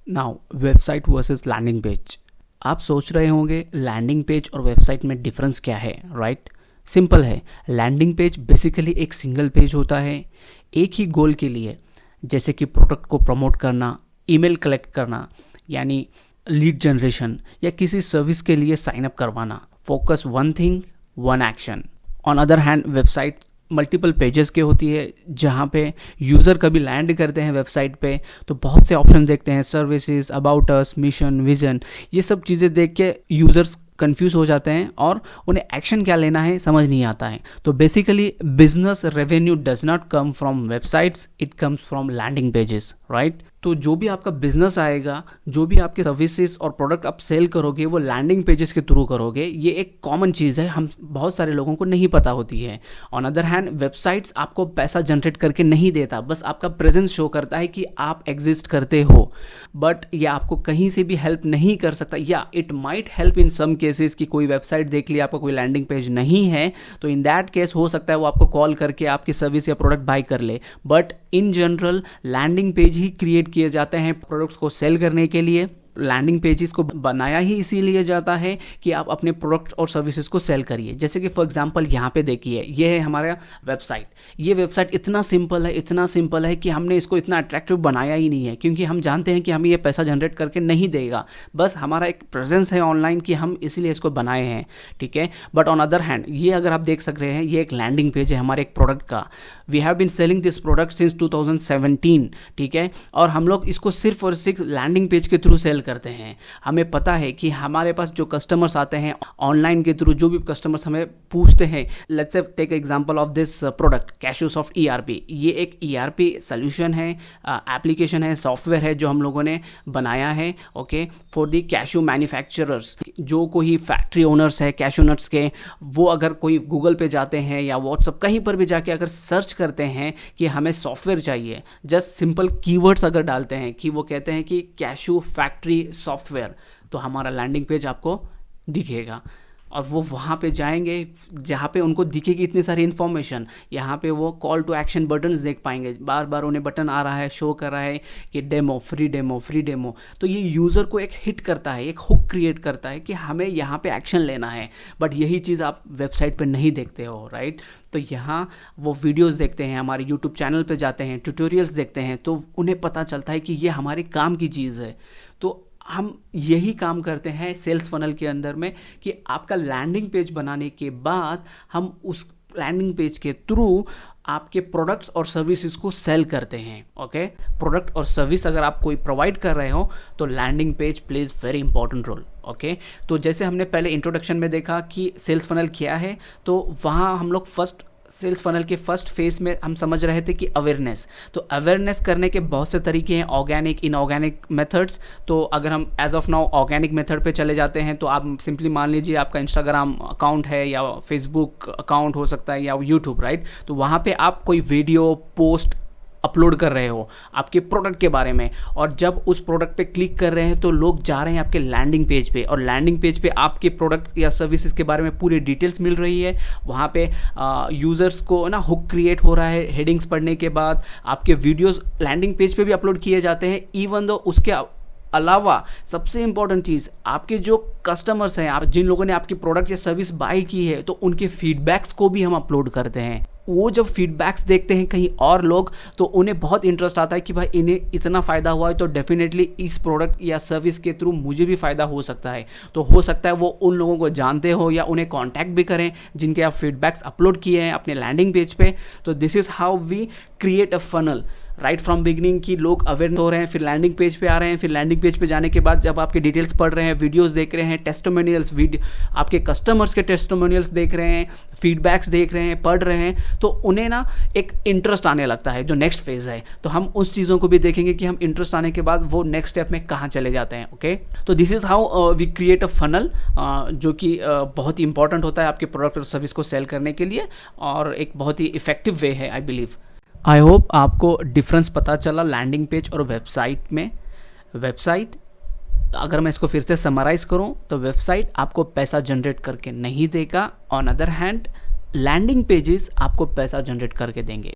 Now website versus landing page. आप सोच रहे होंगे लैंडिंग पेज और वेबसाइट में डिफरेंस क्या है, राइट? सिंपल है। लैंडिंग पेज बेसिकली एक सिंगल पेज होता है एक ही गोल के लिए, जैसे कि प्रोडक्ट को प्रमोट करना, ईमेल कलेक्ट करना यानी लीड जनरेशन, या किसी सर्विस के लिए साइन अप करवाना। Focus one thing one action. On other hand website multiple pages के होती है, जहाँ पे यूज़र कभी लैंड करते हैं वेबसाइट पे तो बहुत से ऑप्शन देखते हैं, services, about us, mission, vision, ये सब चीज़ें देख के यूज़र्स कंफ्यूज हो जाते हैं और उन्हें एक्शन क्या लेना है समझ नहीं आता है। तो basically business revenue does not come from websites, it comes from landing pages, right? तो जो भी आपका बिजनेस आएगा, जो भी आपके सर्विसेज और प्रोडक्ट आप सेल करोगे, वो लैंडिंग पेजेस के थ्रू करोगे। ये एक कॉमन चीज़ है, हम बहुत सारे लोगों को नहीं पता होती है। ऑन अदर हैंड वेबसाइट्स आपको पैसा जनरेट करके नहीं देता, बस आपका प्रेजेंस शो करता है कि आप एग्जिस्ट करते हो, बट ये आपको कहीं से भी हेल्प नहीं कर सकता। या it might help in some cases कि कोई वेबसाइट देख लिया, आपका कोई लैंडिंग पेज नहीं है, तो इन दैट केस हो सकता है वो आपको कॉल करके आपकी सर्विस या प्रोडक्ट बाय कर ले। But in general landing page ही क्रिएट किए जाते हैं प्रोडक्ट्स को सेल करने के लिए। लैंडिंग पेजेस को बनाया ही इसीलिए जाता है कि आप अपने प्रोडक्ट्स और सर्विसेज को सेल करिए। जैसे कि फॉर एग्जांपल यहाँ पे देखिए, ये है हमारा वेबसाइट। ये वेबसाइट इतना सिंपल है कि हमने इसको इतना अट्रैक्टिव बनाया ही नहीं है, क्योंकि हम जानते हैं कि हमें ये पैसा जनरेट करके नहीं देगा। बस हमारा एक प्रेजेंस है ऑनलाइन कि हम इसीलिए इसको बनाए हैं, ठीक है। बट ऑन अदर हैंड ये अगर आप देख सक रहे हैं, ये एक लैंडिंग पेज है हमारे एक प्रोडक्ट का। We have been selling this product since 2017, ठीक है। और हम लोग इसको सिर्फ और सिर्फ लैंडिंग पेज के थ्रू सेल करते हैं। हमें पता है कि हमारे पास जो कस्टमर्स आते हैं ऑनलाइन के थ्रू, जो भी कस्टमर्स हमें पूछते हैं, let's say take example of this product Cashewsoft ERP. ये एक ईआरपी सोल्यूशन है, एप्लीकेशन है, सॉफ्टवेयर है जो हम लोगों ने बनाया है, okay, for the cashew manufacturers. जो कोई फैक्ट्री ओनर्स है कैशू नट्स के, वो अगर कोई गूगल पे जाते हैं या व्हाट्सअप कहीं पर भी जाके अगर सर्च करते हैं कि हमें सॉफ्टवेयर चाहिए, जस्ट सिंपल कीवर्ड्स अगर डालते हैं कि वो कहते हैं कि कैशू फैक्ट्री सॉफ्टवेयर, तो हमारा लैंडिंग पेज आपको दिखेगा और वो वहाँ पे जाएंगे जहाँ पे उनको दिखेगी इतनी सारी इन्फॉर्मेशन। यहाँ पे वो कॉल टू एक्शन बटन्स देख पाएंगे, बार बार उन्हें बटन आ रहा है, शो कर रहा है कि demo, free demo, free demo. तो ये यूज़र को एक हिट करता है, एक हुक क्रिएट करता है कि हमें यहाँ पे एक्शन लेना है। बट यही चीज़ आप वेबसाइट पे नहीं देखते हो, राइट? तो यहाँ वो वीडियोस देखते हैं, हमारे यूट्यूब चैनल पे जाते हैं, ट्यूटोरियल्स देखते हैं, तो उन्हें पता चलता है कि ये हमारे काम की चीज़ है। तो हम यही काम करते हैं सेल्स फनल के अंदर में कि आपका लैंडिंग पेज बनाने के बाद हम उस लैंडिंग पेज के थ्रू आपके प्रोडक्ट्स और सर्विसेज को सेल करते हैं, ओके। प्रोडक्ट और सर्विस अगर आप कोई प्रोवाइड कर रहे हो तो landing page plays very important role, okay. तो जैसे हमने पहले इंट्रोडक्शन में देखा कि सेल्स फनल क्या है, तो वहाँ हम लोग सेल्स फनल के फर्स्ट फेज में हम समझ रहे थे कि अवेयरनेस। तो अवेयरनेस करने के बहुत से तरीके हैं, ऑर्गेनिक, इनऑर्गेनिक मेथड्स। तो अगर हम as of now organic method पे चले जाते हैं तो आप सिंपली मान लीजिए आपका इंस्टाग्राम अकाउंट है या फेसबुक अकाउंट हो सकता है या यूट्यूब, राइट? तो वहाँ पे आप कोई वीडियो पोस्ट अपलोड कर रहे हो आपके प्रोडक्ट के बारे में, और जब उस प्रोडक्ट पे क्लिक कर रहे हैं तो लोग जा रहे हैं आपके लैंडिंग पेज पे, और लैंडिंग पेज पे आपके प्रोडक्ट या सर्विसेज के बारे में पूरी डिटेल्स मिल रही है। वहाँ पे यूज़र्स को ना हुक क्रिएट हो रहा है। हेडिंग्स पढ़ने के बाद आपके वीडियोस लैंडिंग पेज पे भी अपलोड किए जाते हैं। इवन दो उसके अलावा सबसे इंपॉर्टेंट चीज़, आपके जो कस्टमर्स हैं, आप जिन लोगों ने आपकी प्रोडक्ट या सर्विस बाय की है, तो उनके फीडबैक्स को भी हम अपलोड करते हैं। वो जब फीडबैक्स देखते हैं कहीं और लोग, तो उन्हें बहुत इंटरेस्ट आता है कि भाई इन्हें इतना फ़ायदा हुआ है तो डेफिनेटली इस प्रोडक्ट या सर्विस के थ्रू मुझे भी फ़ायदा हो सकता है। तो हो सकता है वो उन लोगों को जानते हो या उन्हें कांटेक्ट भी करें जिनके आप फीडबैक्स अपलोड किए हैं अपने लैंडिंग पेज पे। तो this is how we create a funnel right from beginning, कि लोग अवेयर हो रहे हैं, फिर लैंडिंग पेज पे आ रहे हैं, फिर लैंडिंग पेज पे जाने के बाद जब आपके डिटेल्स पढ़ रहे हैं, वीडियोस देख रहे हैं, टेस्टिमोनियल्स, आपके कस्टमर्स के टेस्टिमोनियल्स देख रहे हैं, फीडबैक्स देख रहे हैं, पढ़ रहे हैं, तो उन्हें ना एक इंटरेस्ट आने लगता है जो नेक्स्ट फेज है। तो हम उस चीज़ों को भी देखेंगे कि हम इंटरेस्ट आने के बाद वो नेक्स्ट स्टेप में कहाँ चले जाते हैं, ओके। तो this is how we create a funnel, जो कि बहुत ही इंपॉर्टेंट होता है आपके प्रोडक्ट और सर्विस को सेल करने के लिए, और एक बहुत ही इफेक्टिव वे है, आई बिलीव। आई होप आपको डिफरेंस पता चला लैंडिंग पेज और वेबसाइट में। वेबसाइट, अगर मैं इसको फिर से समराइज करूं तो वेबसाइट आपको पैसा जनरेट करके नहीं देगा। On other hand landing pages आपको पैसा जनरेट करके देंगे।